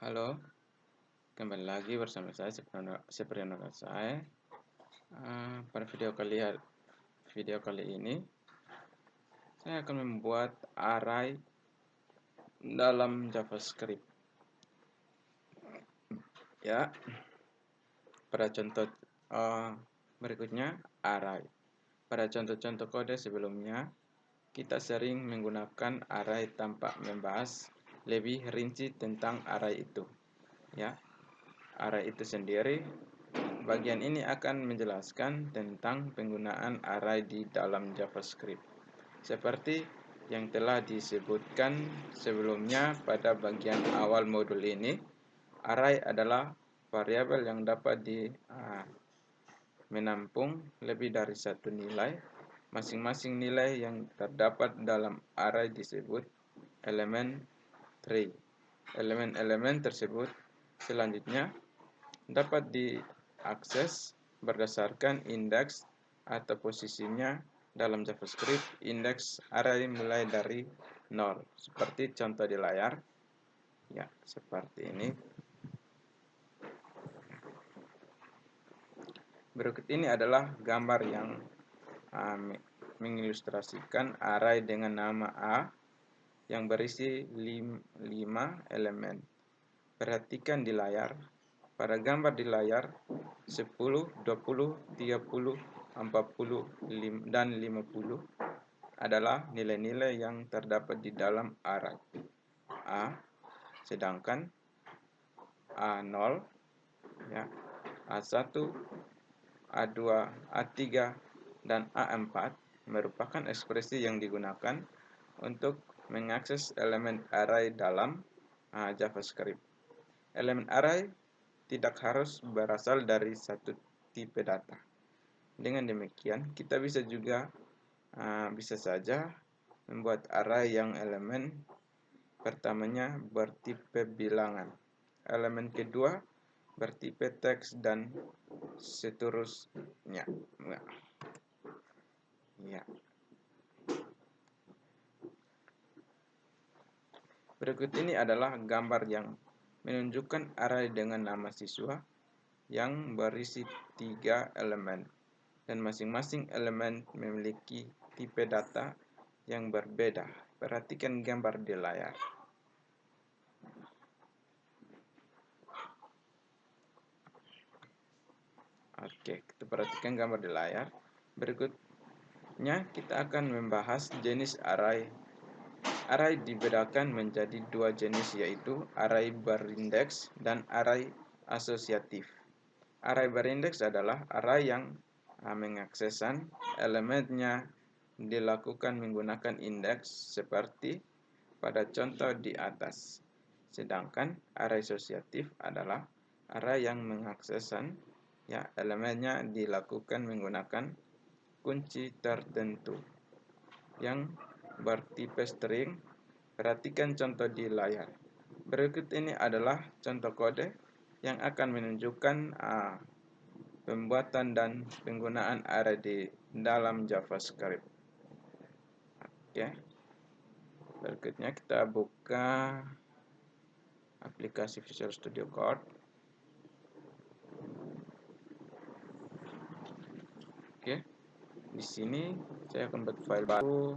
Halo, kembali lagi bersama saya Sepriano saya. Pada video kali ini saya akan membuat array dalam JavaScript. Ya, pada contoh berikutnya array. Pada contoh-contoh kode sebelumnya kita sering menggunakan array tanpa membahas lebih rinci tentang array itu. Ya, array itu sendiri. Bagian ini akan menjelaskan tentang penggunaan array di dalam JavaScript. Seperti yang telah disebutkan sebelumnya pada bagian awal modul ini, array adalah variabel yang dapat menampung lebih dari satu nilai. Masing-masing nilai yang terdapat dalam array disebut elemen tree. Elemen-elemen tersebut selanjutnya dapat diakses berdasarkan indeks atau posisinya dalam JavaScript. Indeks array mulai dari 0, seperti contoh di layar. Ya, seperti ini. Berikut ini adalah gambar yang mengilustrasikan array dengan nama A yang berisi 5 elemen. Perhatikan di layar. Pada gambar di layar 10, 20, 30, 40, dan 50 adalah nilai-nilai yang terdapat di dalam array A, sedangkan A0, ya, A1, A2, A3, dan A4 merupakan ekspresi yang digunakan untuk mengakses elemen array dalam JavaScript. Elemen array tidak harus berasal dari satu tipe data. Dengan demikian, kita bisa saja membuat array yang elemen pertamanya bertipe bilangan, elemen kedua bertipe teks, dan seterusnya. Ya. Berikut ini adalah gambar yang menunjukkan array dengan nama siswa yang berisi 3 elemen, dan masing-masing elemen memiliki tipe data yang berbeda. Perhatikan gambar di layar. Oke, kita perhatikan gambar di layar. Berikutnya kita akan membahas jenis array. Array dibedakan menjadi 2 jenis, yaitu array berindeks dan array asosiatif. Array berindeks adalah array yang mengaksesan elemennya dilakukan menggunakan indeks seperti pada contoh di atas. Sedangkan array asosiatif adalah array yang mengaksesan elemennya dilakukan menggunakan kunci tertentu yang bertipe string. Perhatikan contoh di layar. Berikut ini adalah contoh kode yang akan menunjukkan pembuatan dan penggunaan array di dalam JavaScript. Oke. Berikutnya kita buka aplikasi Visual Studio Code. Oke. Di sini saya akan buat file baru.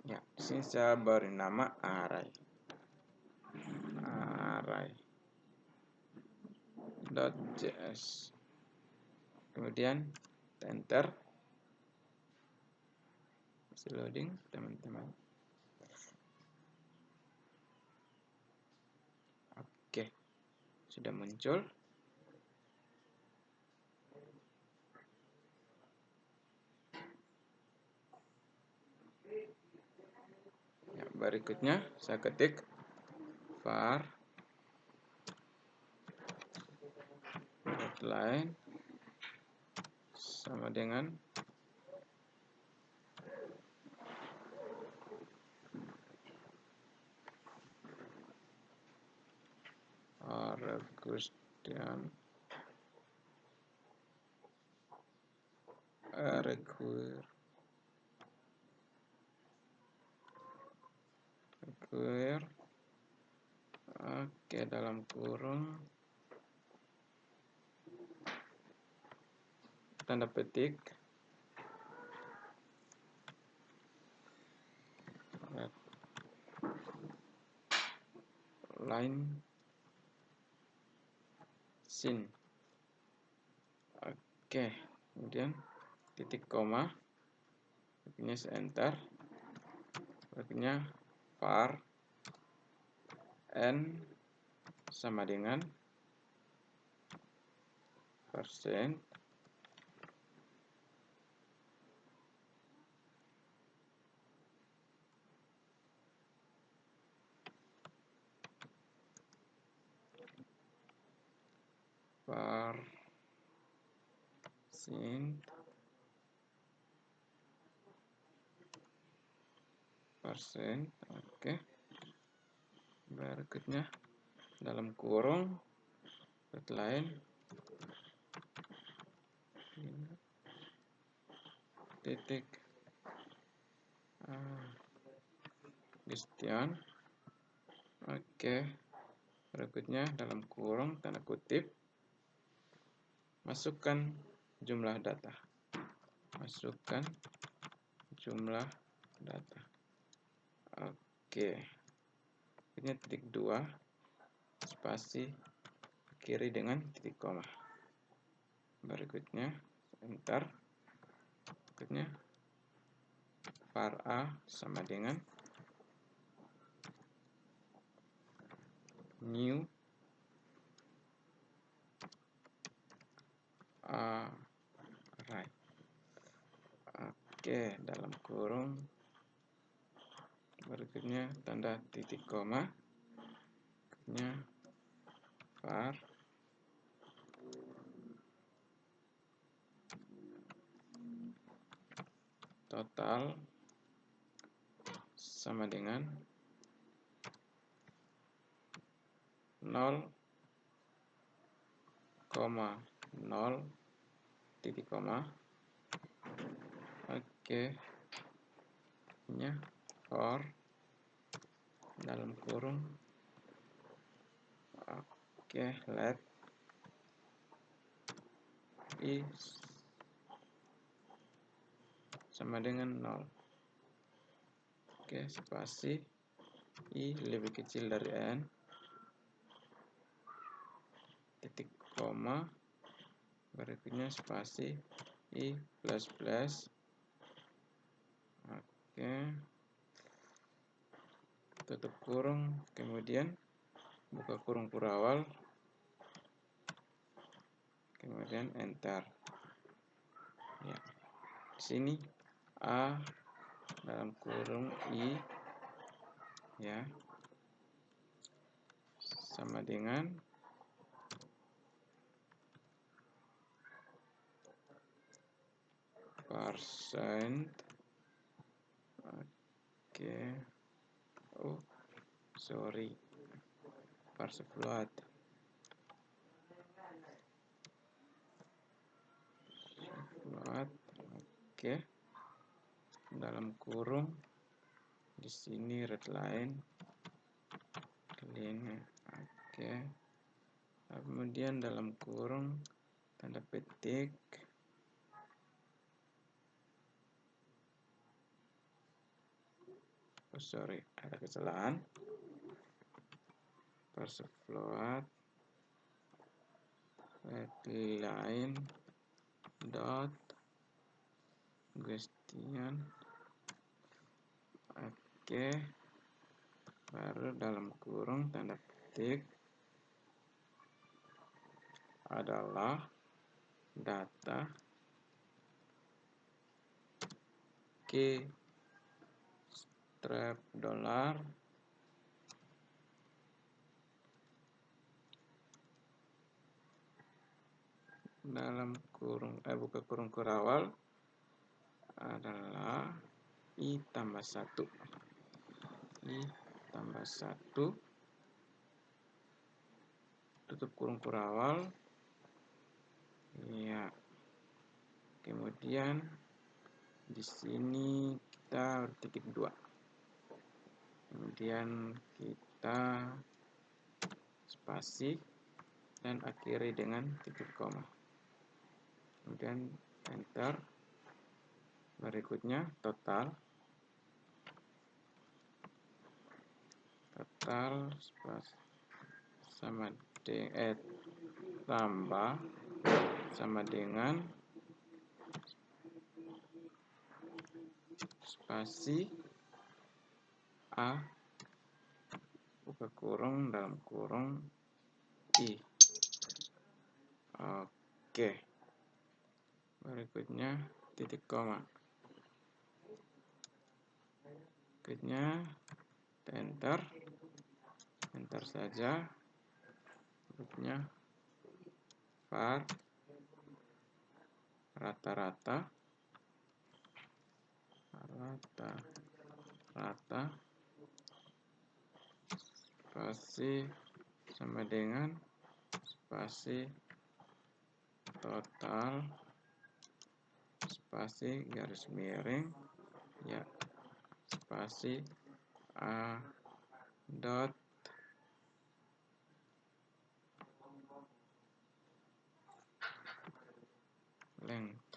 Ya, di sini saya beri nama array.js. Kemudian enter. Masih loading, teman-teman. Oke, sudah muncul. Ya, berikutnya saya ketik var line sama dengan Agustian require oke, dalam kurung tanda petik line sin. Oke, kemudian titik koma, berikutnya enter, berikutnya var n sama dengan persen persen. Oke, berikutnya dalam kurung line titik distance. Oke, berikutnya dalam kurung tanda kutip masukkan jumlah data. Oke, ini titik 2 spasi kiri dengan titik koma. Berikutnya enter, berikutnya var a sama dengan new array. Oke, dalam kurung berikutnya tanda titik koma, berikutnya var total sama dengan 0,0 titik koma. Oke, nya for dalam kurung let is sama dengan 0. Oke, spasi i lebih kecil dari n, titik koma, berikutnya spasi i plus. Oke, tutup kurung, kemudian buka kurung kurawal, kemudian enter. Ya, di sini a dalam kurung i ya sama dengan persen. Oke, sorry, parse float. Oke, dalam kurung di sini red line clean. Oke, kemudian dalam kurung tanda petik sorry, ada kesalahan, parse float red line dot question. Oke, baru dalam kurung tanda petik adalah data key strap dollar dalam kurung buka kurung kurawal adalah i tambah 1 tutup kurung kurawal ya. Kemudian di sini kita ketik 2. Kemudian kita spasi dan akhiri dengan titik koma. Kemudian enter. Berikutnya total spasi sama dengan tambah sama dengan spasi A buka kurung dalam kurung I. Oke. Berikutnya titik koma. Berikutnya enter saja. Berikutnya var rata-rata spasi sama dengan spasi total spasi garis miring ya spasi A dot length.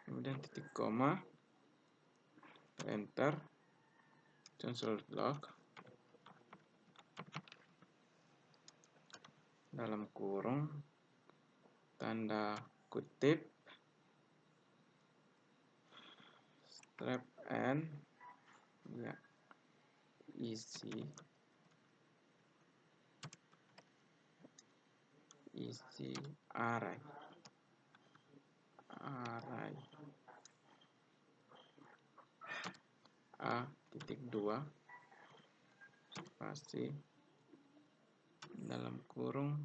Kemudian titik koma, enter, console log, dalam kurung tanda kutip strap n ya isi array A titik 2 spasi dalam kurung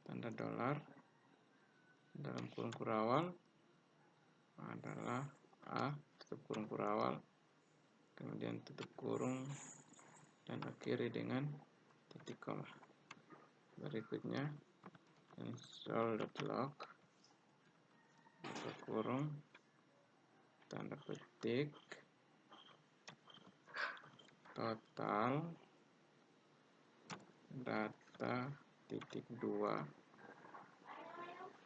tanda dolar dalam kurung kurawal adalah A tutup kurung kurawal, kemudian tutup kurung dan akhiri dengan titik koma. Berikutnya console.log buka kurung tanda petik total data titik 2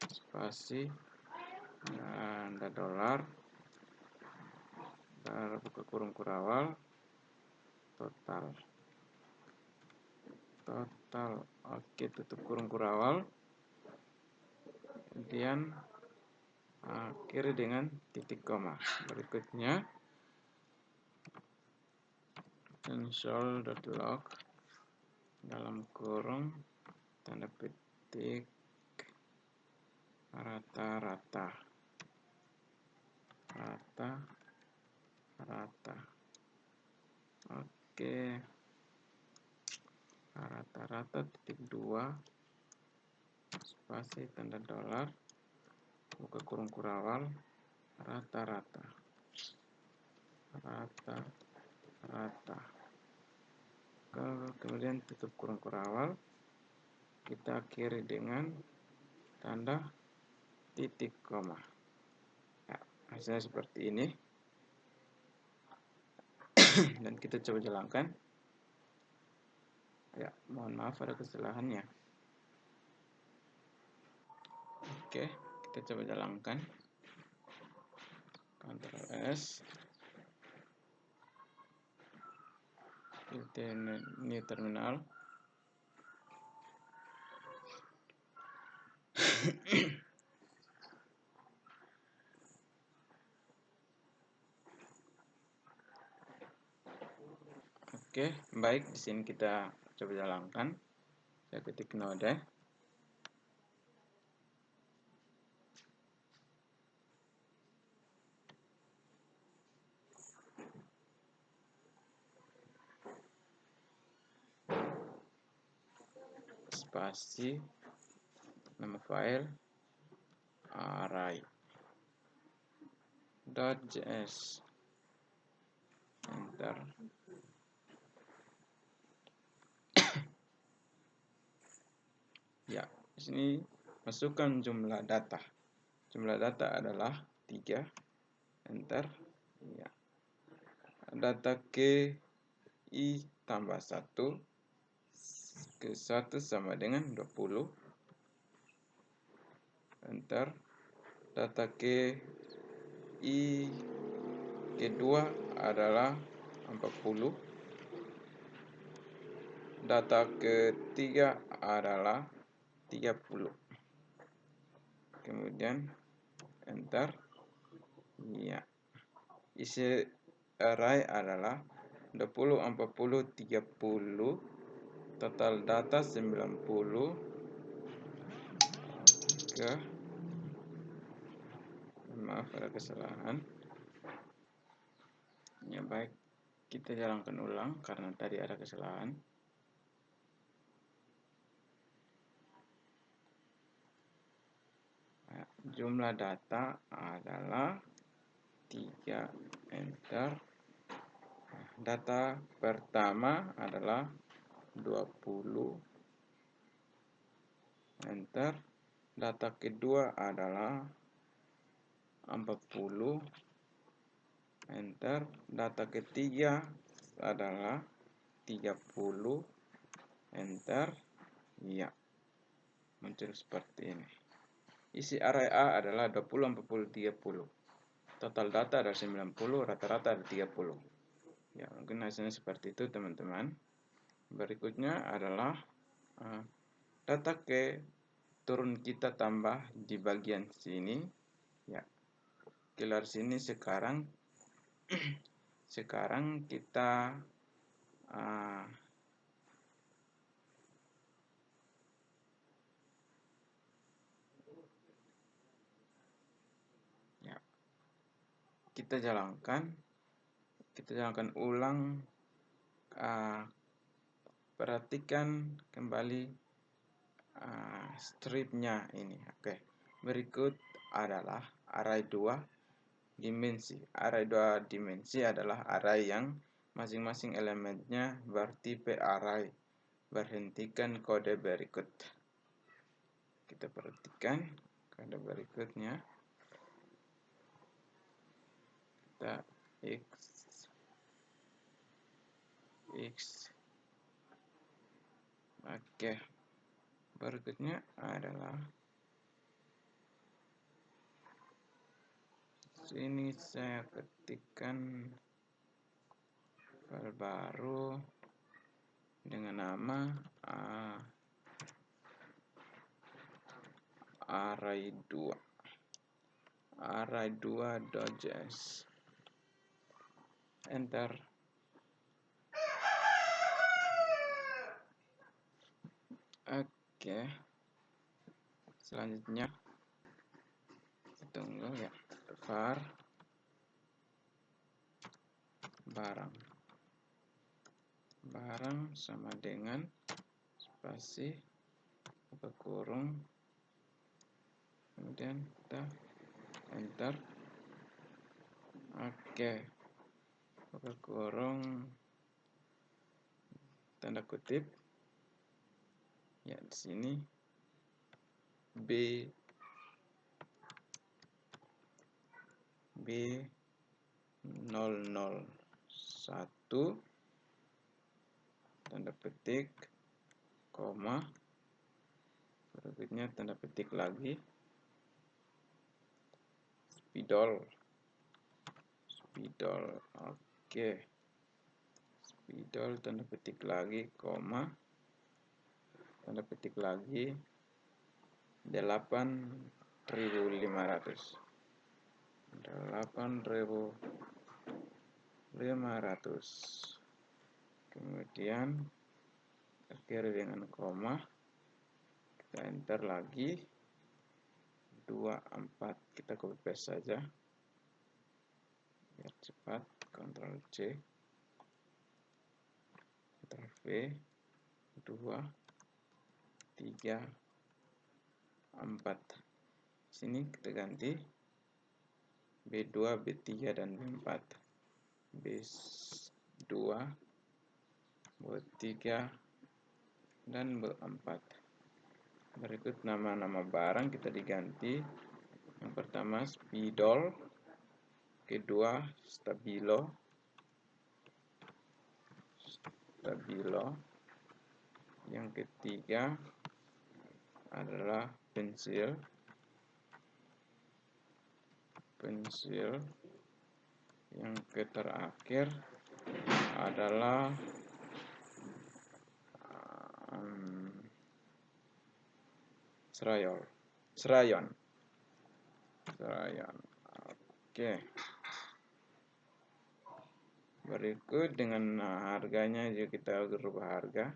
spasi tanda dolar buka kurung kurawal total. Oke, tutup kurung kurawal, kemudian akhiri dengan titik koma. Berikutnya console.log dalam kurung tanda petik rata-rata oke, rata-rata titik 2 spasi tanda dolar buka kurung kurawal rata-rata kemudian tutup kurung kurawal, kita akhiri dengan tanda titik koma ya, hasilnya seperti ini. Dan kita coba jalankan ya, mohon maaf ada kesalahannya. Oke, kita coba jalankan. Ctrl S, kita new terminal. Oke, baik, di sini kita coba jalankan. Saya ketik node. Spasi nama file array.js, enter. Ya, di sini masukkan jumlah data Jumlah data adalah 3. Enter. Ya. Data ke I tambah 1. Ke 1 sama dengan 20. Enter. Data ke I kedua adalah 40. Data ketiga adalah 30. Kemudian enter. Ya. Isi array adalah 20, 40, 30. Total data 90. Oke. Maaf, ada kesalahan. Ya baik, kita jalankan ulang karena tadi ada kesalahan. Jumlah data adalah 3. Enter. Data pertama adalah 20. Enter. Data kedua adalah 40. Enter. Data ketiga adalah 30. Enter. Ya, muncul seperti ini. Isi array A adalah 20, 40, 30. Total data ada 90, rata-rata ada 30. Ya, mungkin hasilnya seperti itu, teman-teman. Berikutnya adalah data ke turun kita tambah di bagian sini. Ya, keluar sini sekarang. Sekarang kita kita jalankan ulang. Perhatikan kembali stripnya ini. Oke. Berikut adalah array 2 dimensi. Array 2 dimensi adalah array yang masing-masing elemennya bertipe array. Berhentikan kode berikut. Kita perhatikan kode berikutnya. Kita X. Oke. Berikutnya adalah sini saya ketikkan file baru dengan nama array2 array2.js. Enter. Oke. Selanjutnya tunggu ya. Var barang sama dengan spasi buka kurung, kemudian kita enter. Oke, buka kurung, tanda kutip. Ya, di sini B001 tanda petik koma, berikutnya tanda petik lagi spidol. Oke, spidol tanda petik lagi koma, tanda petik lagi 8.500. Kemudian akhiri dengan koma, kita enter lagi 24. Kita copy paste saja biar cepat. Ctrl C, Ctrl V, 2, 3, 4. Sini kita ganti B2, B3 dan B4. B2, B3 dan B4. Berikut nama-nama barang kita diganti Yang pertama spidol, kedua stabilo, yang ketiga adalah pensil, yang terakhir adalah serayon. Oke. Berikut dengan harganya juga kita rubah harga.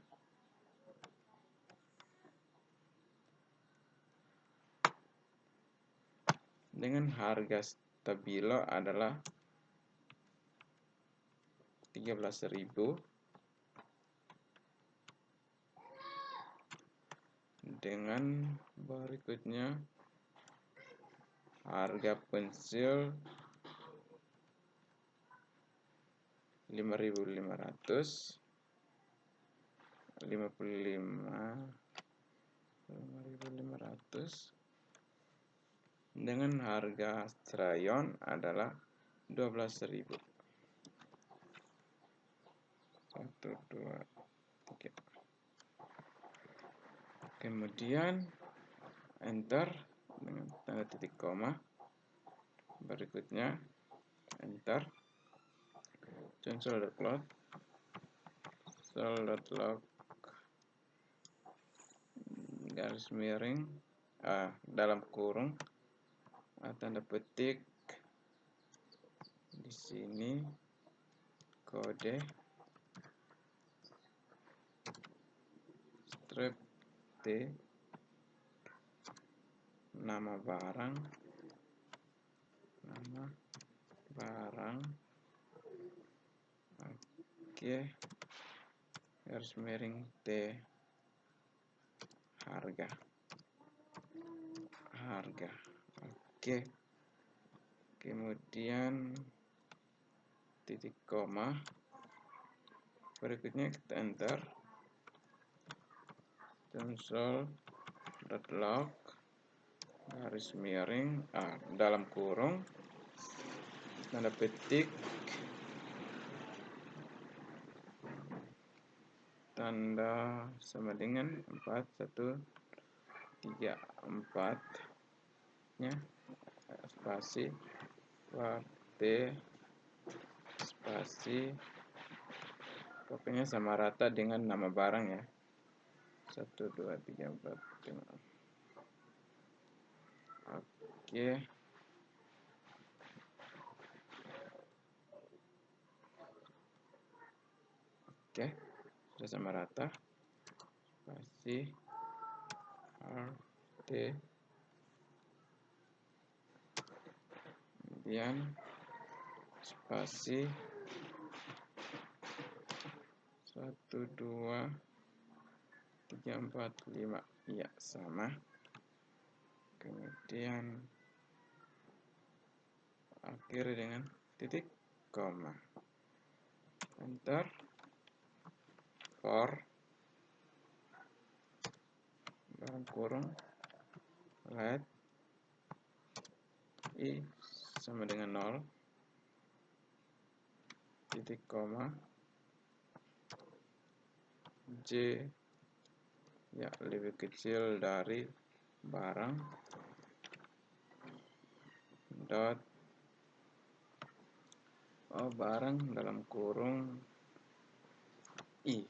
Dengan harga stabilo adalah 13.000. Dengan berikutnya harga pensil 5.500, 5.500. Dengan harga serayon adalah 12.000. 1, 2, 3. Kemudian enter dengan tanda titik koma. Berikutnya enter. Console.log garis miring dalam kurung tanda petik di sini kode strip T, nama barang, oke, garis miring T, harga, oke. Kemudian titik koma. Berikutnya kita enter. Console.log garis miring dalam kurung tanda petik tanda sama dengan 4, 1, 3, 4 nya spasi T spasi, pokoknya sama rata dengan nama barang ya. 1, 2, 3, 4, 5. Oke, sudah sama rata. Spasi RT, kemudian spasi 1, 2, 3, 4, 5, ya sama. Kemudian akhiri dengan titik koma. Enter. For dalam kurung let I sama dengan 0, titik koma J ya lebih kecil dari barang dot barang dalam kurung I.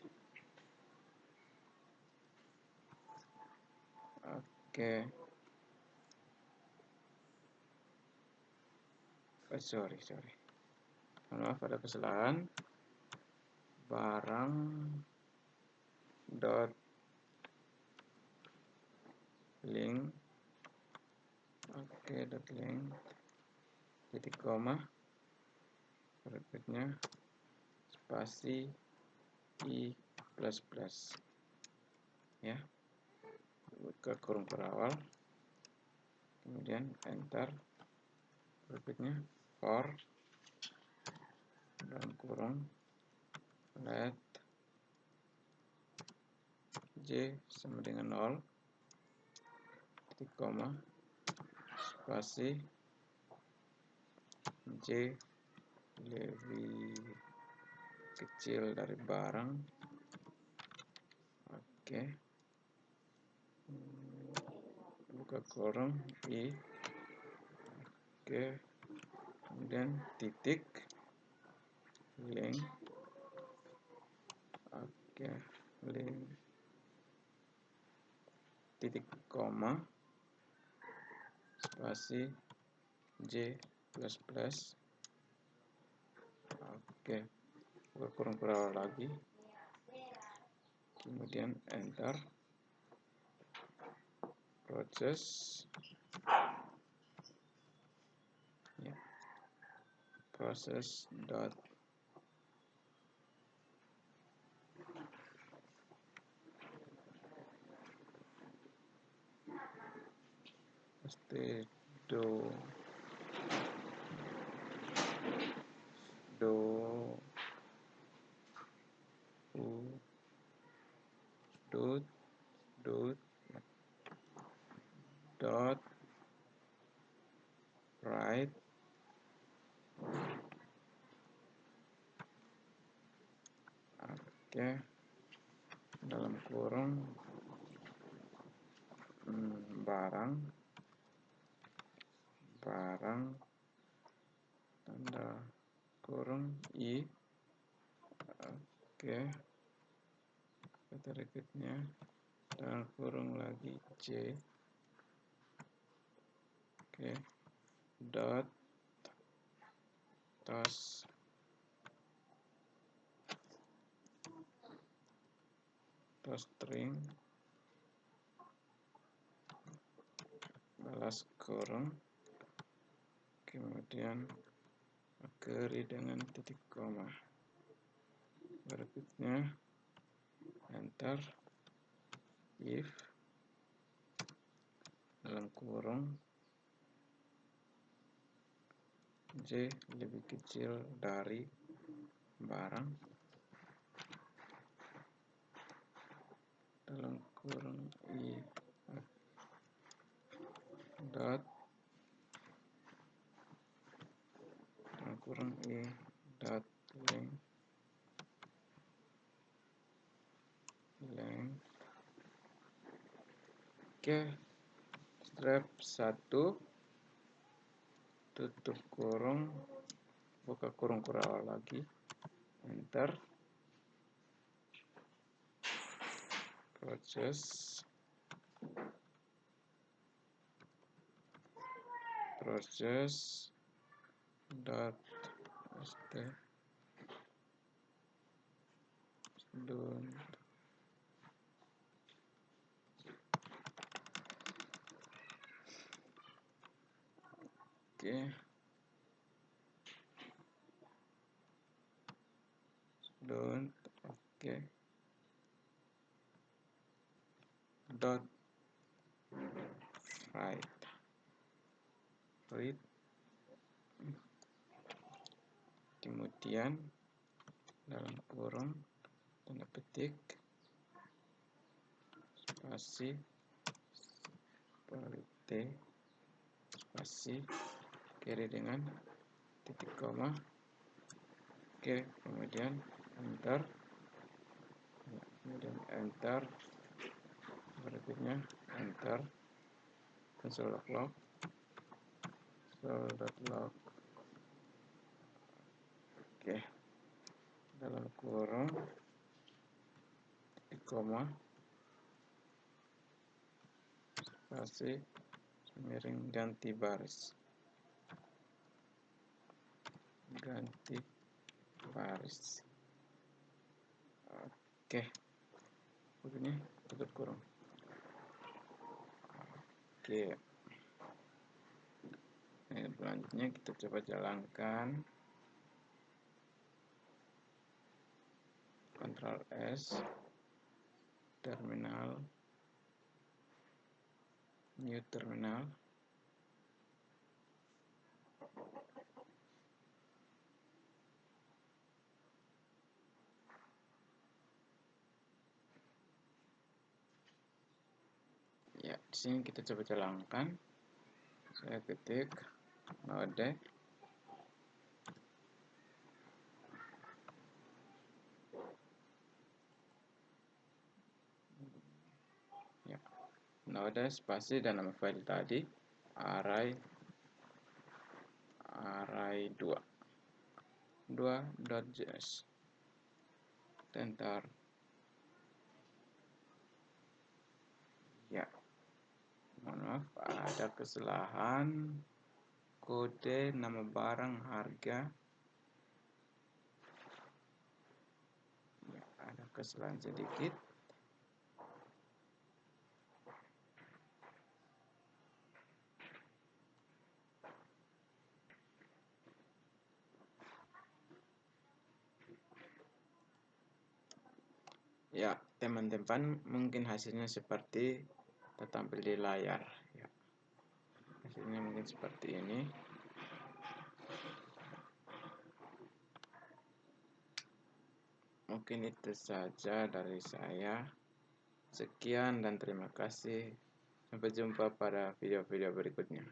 Oke. Sorry. Maaf, ada kesalahan. Barang dot link. Oke, dot link titik koma. Berikutnya spasi I plus ya. Buka kurung berawal. Kemudian enter. Berikutnya for dalam kurung let J sama dengan 0, titik koma spasi J lebih kecil dari barang. Oke. Buka kurung I. Oke. Kemudian titik link. Oke, link titik koma spasi J plus plus. Oke, buka kurung berawal lagi, kemudian enter. Proses ya, proses dot pasti do dot dot write oke, dalam kurung barang tanda kurung I. Oke, kata berikutnya dalam kurung lagi J. Oke, dot string balas kurung, kemudian akhiri dengan titik koma. Berikutnya enter. If dalam kurung J lebih kecil dari barang, dalam kurung I dot dalam kurung I dot length oke, step 1 tutup kurung, buka kurung awal lagi, enter. Proses dot don't oke, don't oke, dot write kemudian dalam kurung tanda petik spasi T spasi kiri dengan titik koma. Oke, kemudian enter. Berikutnya enter. console.log oke, dalam kurung titik koma spasi miring ganti baris oke, begini tutup kurung. Oke, selanjutnya kita coba jalankan Ctrl S, terminal, new terminal. Ya, di sini kita coba jalankan. Saya ketik node. Ya, node spasi dan nama file tadi array2.js. Enter. Ya, mohon maaf, ada kesalahan kode, nama barang, harga. Ya, ada kesalahan sedikit. Ya, teman-teman, mungkin hasilnya seperti tertampil di layar. Ya, hasilnya mungkin seperti ini. Mungkin itu saja dari saya. Sekian dan terima kasih. Sampai jumpa pada video-video berikutnya.